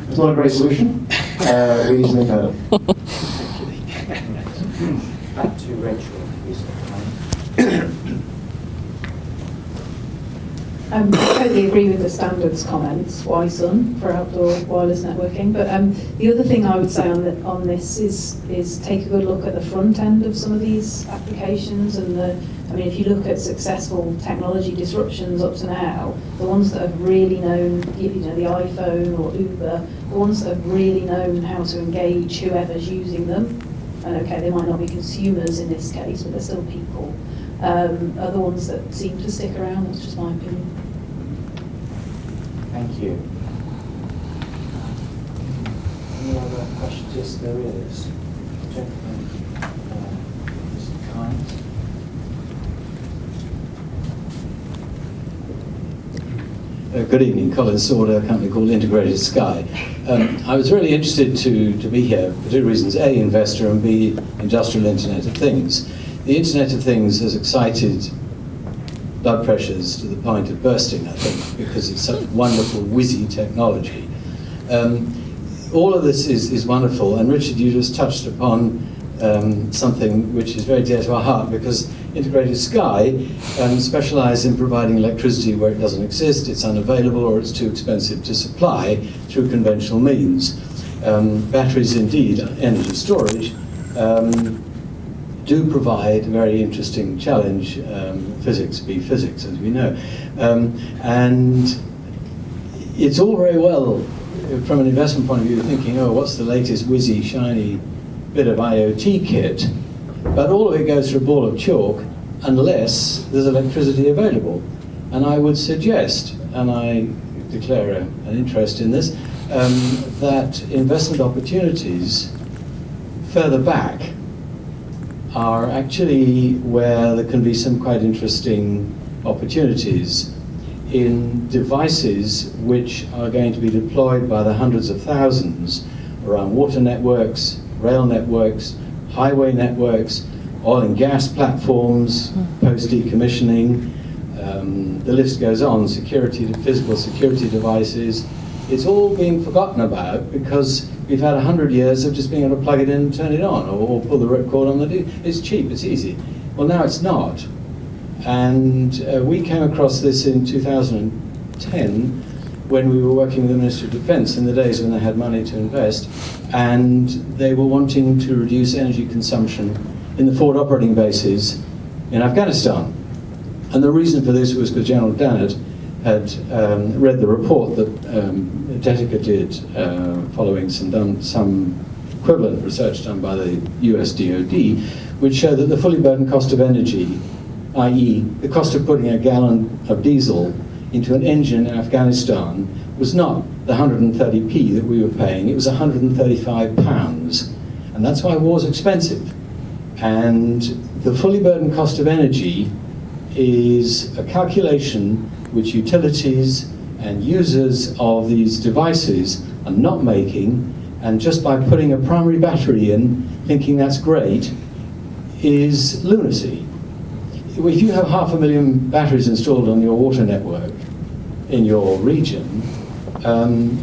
it's not a great solution. We need something better. Back to Rachel, please. I totally agree with the standards comments, WISUN, for outdoor wireless networking. But the other thing I would say on this is take a good look at the front end of some of these applications. And if you look at successful technology disruptions up to now, the ones that have really known, the iPhone or Uber, the ones that have really known how to engage whoever's using them, and okay, they might not be consumers in this case, but they're still people, are the ones that seem to stick around. That's just my opinion. Thank you. Any other questions? Yes, there is. Gentleman, Mr. Kind. Good evening, Colin Sorder, a company called Integrated Sky. I was really interested to be here for two reasons: A, investor, and B, industrial Internet of Things. The Internet of Things has excited blood pressures to the point of bursting, I think, because it's such wonderful, whizzy technology. All of this is wonderful, and Richard, you just touched upon something which is very dear to our heart, because Integrated Sky specialises in providing electricity where it doesn't exist, it's unavailable, or it's too expensive to supply through conventional means. Batteries, indeed, energy storage, do provide a very interesting challenge. Physics be physics, as we know. And it's all very well, from an investment point of view, thinking, oh, what's the latest whizzy, shiny bit of IoT kit? But all of it goes through a ball of chalk unless there's electricity available. And I would suggest, and I declare an interest in this, that investment opportunities further back are actually where there can be some quite interesting opportunities in devices which are going to be deployed by the hundreds of thousands around water networks, rail networks, highway networks, oil and gas platforms, post-decommissioning. The list goes on, physical security devices. It's all being forgotten about because we've had 100 years of just being able to plug it in and turn it on, or pull the ripcord on it's cheap, it's easy. Well, now it's not. And we came across this in 2010 when we were working with the Ministry of Defence in the days when they had money to invest, and they were wanting to reduce energy consumption in the forward operating bases in Afghanistan. And the reason for this was because General Dannett had read the report that Detica did following some equivalent research done by the US DoD, which showed that the fully burdened cost of energy, i.e. the cost of putting a gallon of diesel into an engine in Afghanistan, was not the 130p that we were paying, it was £135. And that's why war's expensive. And the fully burdened cost of energy is a calculation which utilities and users of these devices are not making, and just by putting a primary battery in, thinking that's great, is lunacy. If you have 500,000 batteries installed on your water network in your region,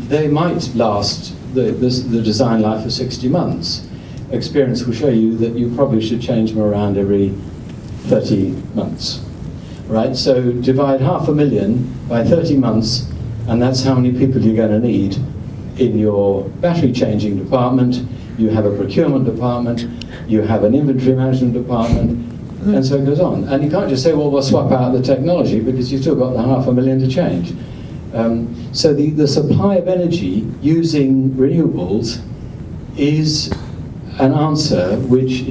they might last the design life of 60 months. Experience will show you that you probably should change them around every 30 months. Right, so divide 500,000 by 30 months, and that's how many people you're going to need in your battery changing department. You have a procurement department, you have an inventory management department, and so it goes on. And you can't just say, well, we'll swap out the technology, because you've still got the 500,000 to change. So the supply of energy using renewables is an answer which,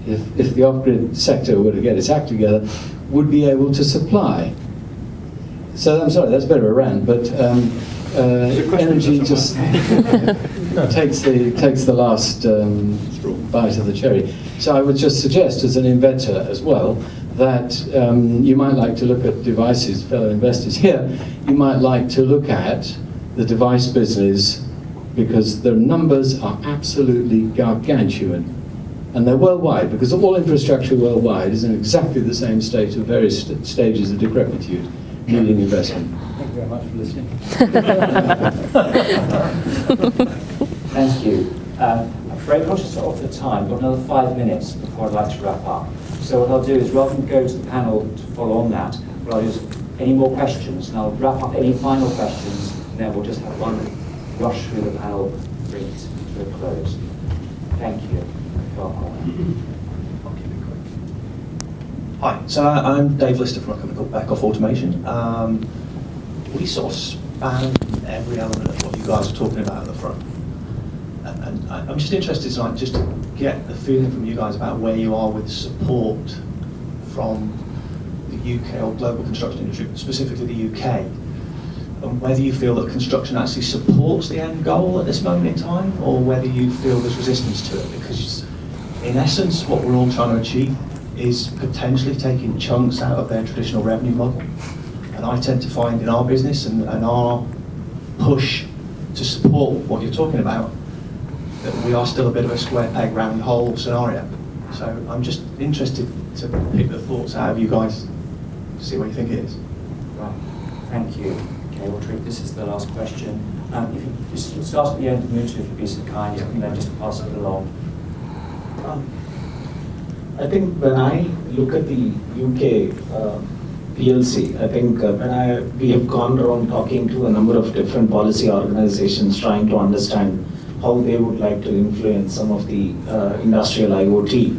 if the off-grid sector were to get its act together, would be able to supply. So I'm sorry, that's a bit of a rant, but energy just takes the last bite of the cherry. So I would just suggest, as an inventor as well, that you might like to look at devices, fellow investors here, you might like to look at the device business, because the numbers are absolutely gargantuan. And they're worldwide, because all infrastructure worldwide is in exactly the same state of various stages of decrepitude, needing investment. Thank you very much for listening. Thank you. I'm very conscious of the time. We've got another 5 minutes before I'd like to wrap up. So what I'll do is, rather than go to the panel to follow on that, what I'll do is any more questions, and I'll wrap up any final questions, and then we'll just have one rush through the panel, bring it to a close. Thank you. Hi, so I'm Dave Lister from a company called Backoff Automation. We sort of span every element of what you guys are talking about at the front. And I'm just interested tonight just to get the feeling from you guys about where you are with support from the UK or global construction industry, specifically the UK, and whether you feel that construction actually supports the end goal at this moment in time, or whether you feel there's resistance to it, because in essence, what we're all trying to achieve is potentially taking chunks out of their traditional revenue model. And I tend to find in our business and our push to support what you're talking about, that we are still a bit of a square peg round hole scenario. So I'm just interested to pick the thoughts out of you guys, see what you think it is. Right, thank you. Okay, we'll treat this as the last question. If you just start at the end, Mutu, if you'd be so kind, and then just pass it along. I think when I look at the UK PLC, I think we have gone around talking to a number of different policy organizations, trying to understand how they would like to influence some of the industrial IoT.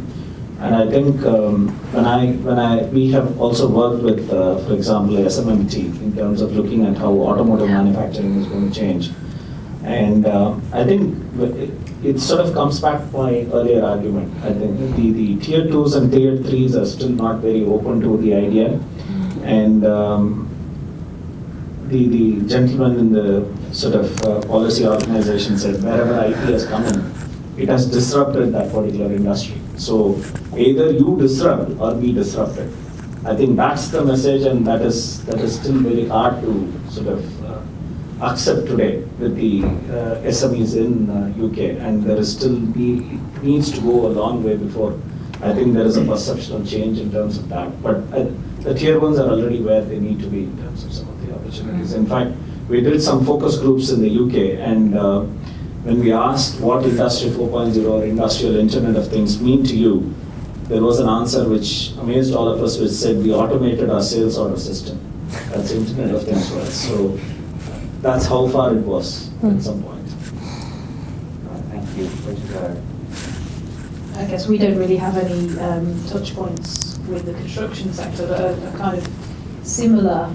And I think we have also worked with, for example, SMMT in terms of looking at how automotive manufacturing is going to change. And I think it sort of comes back to my earlier argument. I think the tier 2s and tier 3s are still not very open to the idea. And the gentleman in the sort of policy organization said, wherever IT has come in, it has disrupted that particular industry. So either you disrupt or be disrupted. I think that's the message, and that is still very hard to sort of accept today with the SMEs in UK, and there is still needs to go a long way before I think there is a perceptual change in terms of that. But the tier ones are already where they need to be in terms of some of the opportunities. In fact, we did some focus groups in the UK, and when we asked what Industry 4.0 or Industrial Internet of Things mean to you, there was an answer which amazed all of us, which said we automated our sales order system. That's Internet of Things for us. So that's how far it was at some point. Right, thank you. Where to go? I guess we don't really have any touch points with the construction sector, but a kind of similar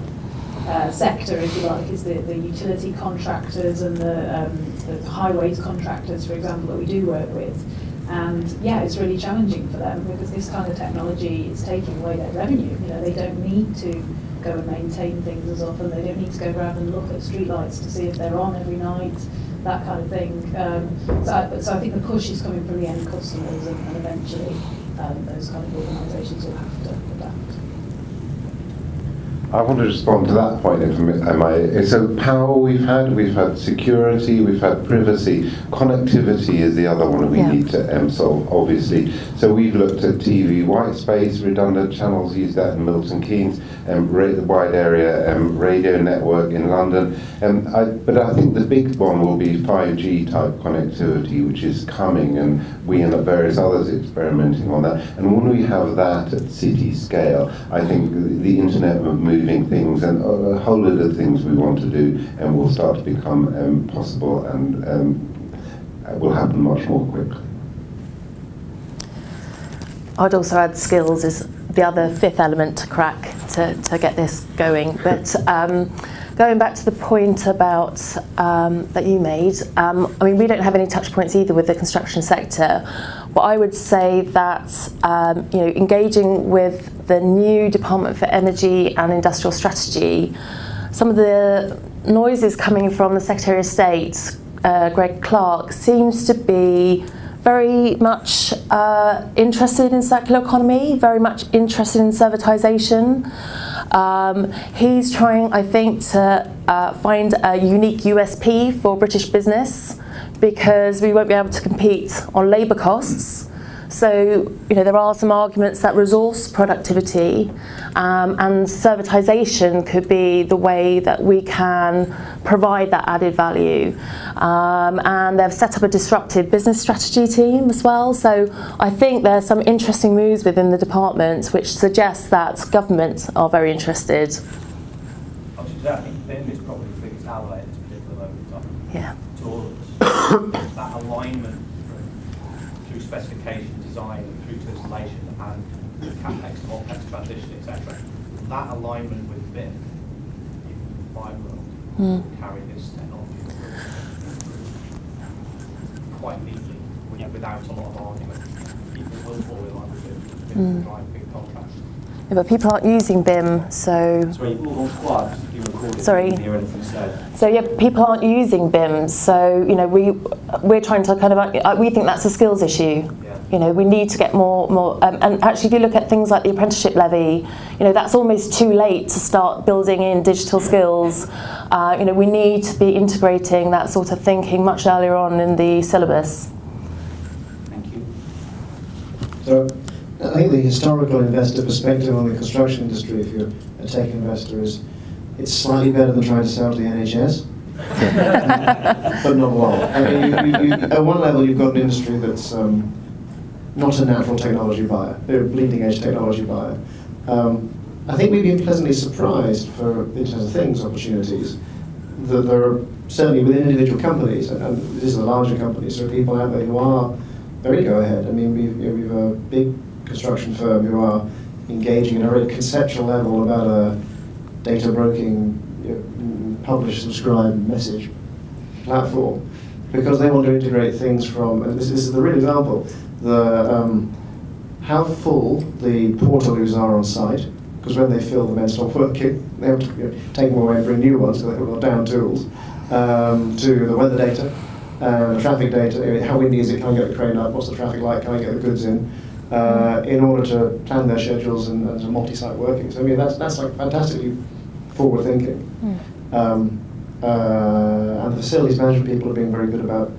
sector, if you like, is the utility contractors and the highways contractors, for example, that we do work with. And yeah, it's really challenging for them because this kind of technology is taking away their revenue. You know, they don't need to go and maintain things as often. They don't need to go around and look at streetlights to see if they're on every night, that kind of thing. So I think the push is coming from the end customers, and eventually those kind of organisations will have to adapt. I want to respond to that point, if I may. So power we've had security, we've had privacy. Connectivity is the other one we need to solve, obviously. So we've looked at TV white space, redundant channels, used that in Milton Keynes, the wide area radio network in London. But I think the big one will be 5G type connectivity, which is coming, and we and various others experimenting on that. And when we have that at city scale, I think the internet of moving things and a whole lot of things we want to do and will start to become possible and will happen much more quickly. I'd also add skills is the other fifth element to crack to get this going. But going back to the point about that you made, I mean, we don't have any touch points either with the construction sector. But I would say that engaging with the new Department for Energy and Industrial Strategy, some of the noises coming from the Secretary of State, Greg Clark, seems to be very much interested in circular economy, very much interested in servitisation. He's trying, I think, to find a unique USP for British business, because we won't be able to compete on labour costs. So, there are some arguments that resource productivity and servitisation could be the way that we can provide that added value. And they've set up a disruptive business strategy team as well. So I think there's some interesting moves within the department which suggests that government are very interested. Obviously, I think BIM is probably the biggest ally at this particular moment in time. Yeah. To all of us. That alignment through specification, design, through to installation, and CapEx to OpEx transition, etc. That alignment with BIM, in my world, will carry this technology quite neatly without a lot of argument. People will fall in line with BIM to drive big contracts. Yeah, but people aren't using BIM, so... Sorry, you've all gone quiet. You recorded. Sorry. Didn't hear anything said. So yeah, people aren't using BIM, so we're trying to kind of, we think that's a skills issue. Yeah. We need to get more and actually if you look at things like the apprenticeship levy, that's almost too late to start building in digital skills. We need to be integrating that sort of thinking much earlier on in the syllabus. Thank you. So I think the historical investor perspective on the construction industry, if you're a tech investor, is it's slightly better than trying to sell to the NHS, but not long. I mean, at one level, you've got an industry that's not a natural technology buyer; they're a bleeding edge technology buyer. I think we've been pleasantly surprised for Internet of Things opportunities that there are certainly within individual companies, and this is the larger companies, there are people out there who are very go ahead. I mean, we've a big construction firm who are engaging in a very conceptual level about a data broking, publish, subscribe, message platform, because they want to integrate things from, and this is the real example, how full the portaloos are on site, because when they fill, the men stop working, they have to take them away and bring new ones, because they've got down tools, to the weather data, the traffic data, how windy is it, can I get the crane up, what's the traffic like, can I get the goods in order to plan their schedules and to multi-site working. So I mean, that's like fantastically forward thinking. and the facilities management people are being very good about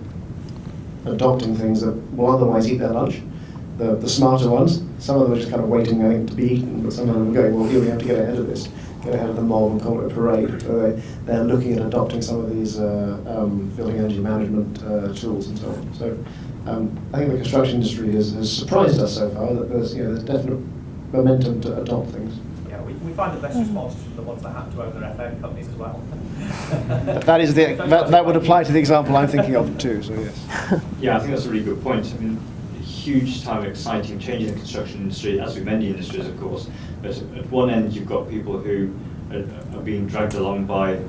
adopting things that will otherwise eat their lunch. The smarter ones, some of them are just kind of waiting, I think, to be eaten, but some of them are going, well, here we have to get ahead of this, get ahead of the mob and call it a parade. So they're looking at adopting some of these building energy management tools and so on. So I think the construction industry has surprised us so far that there's definite momentum to adopt things. Yeah, we find the best responses from the ones that happen to own their FM companies as well. That would apply to the example I'm thinking of too, so yes. Yeah, I think that's a really good point. I mean, a huge time of exciting change in the construction industry, as with many industries, of course. But at one end, you've got people who are being dragged along by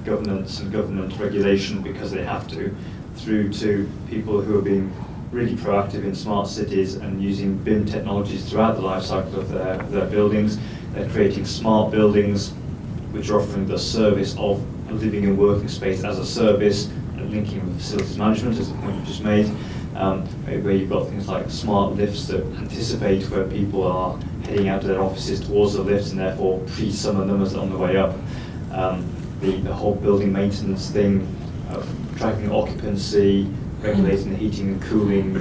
governments and government regulation because they have to, through to people who are being really proactive in smart cities and using BIM technologies throughout the life cycle of their buildings. They're creating smart buildings which are offering the service of a living and working space as a service, and linking with facilities management, as the point you just made, where you've got things like smart lifts that anticipate where people are heading out to their offices towards the lifts and therefore pre-summon them as on the way up. The whole building maintenance thing, tracking occupancy, regulating the heating and cooling,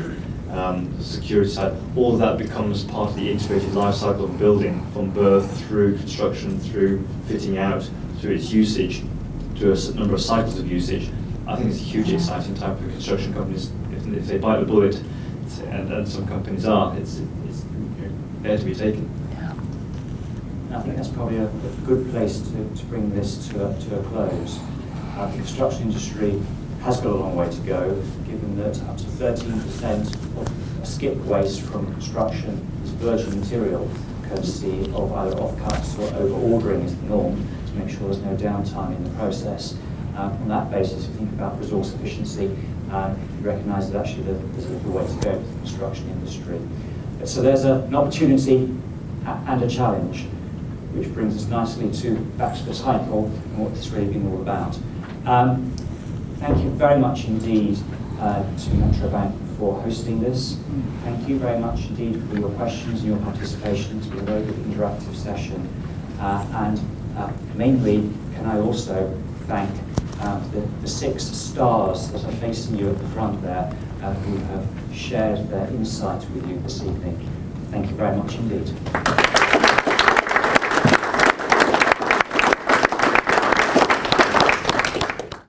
the security side, all of that becomes part of the integrated life cycle of a building, from birth through construction, through fitting out, through its usage, to a number of cycles of usage. I think it's a hugely exciting time for construction companies. If they bite the bullet, and some companies are, it's there to be taken. I think that's probably a good place to bring this to a close. The construction industry has got a long way to go, given that up to 13% of skip waste from construction is virgin material, courtesy of either off-cuts or over-ordering is the norm, to make sure there's no downtime in the process. On that basis, if you think about resource efficiency, you recognise that actually there's a little way to go with the construction industry. So there's an opportunity and a challenge, which brings us nicely back to the title and what it's really been all about. Thank you very much indeed to Metro Bank for hosting this. Thank you very much indeed for your questions and your participation. It's been a very good interactive session. And mainly, can I also thank the 6 stars that are facing you at the front there, who have shared their insight with you this evening. Thank you very much indeed.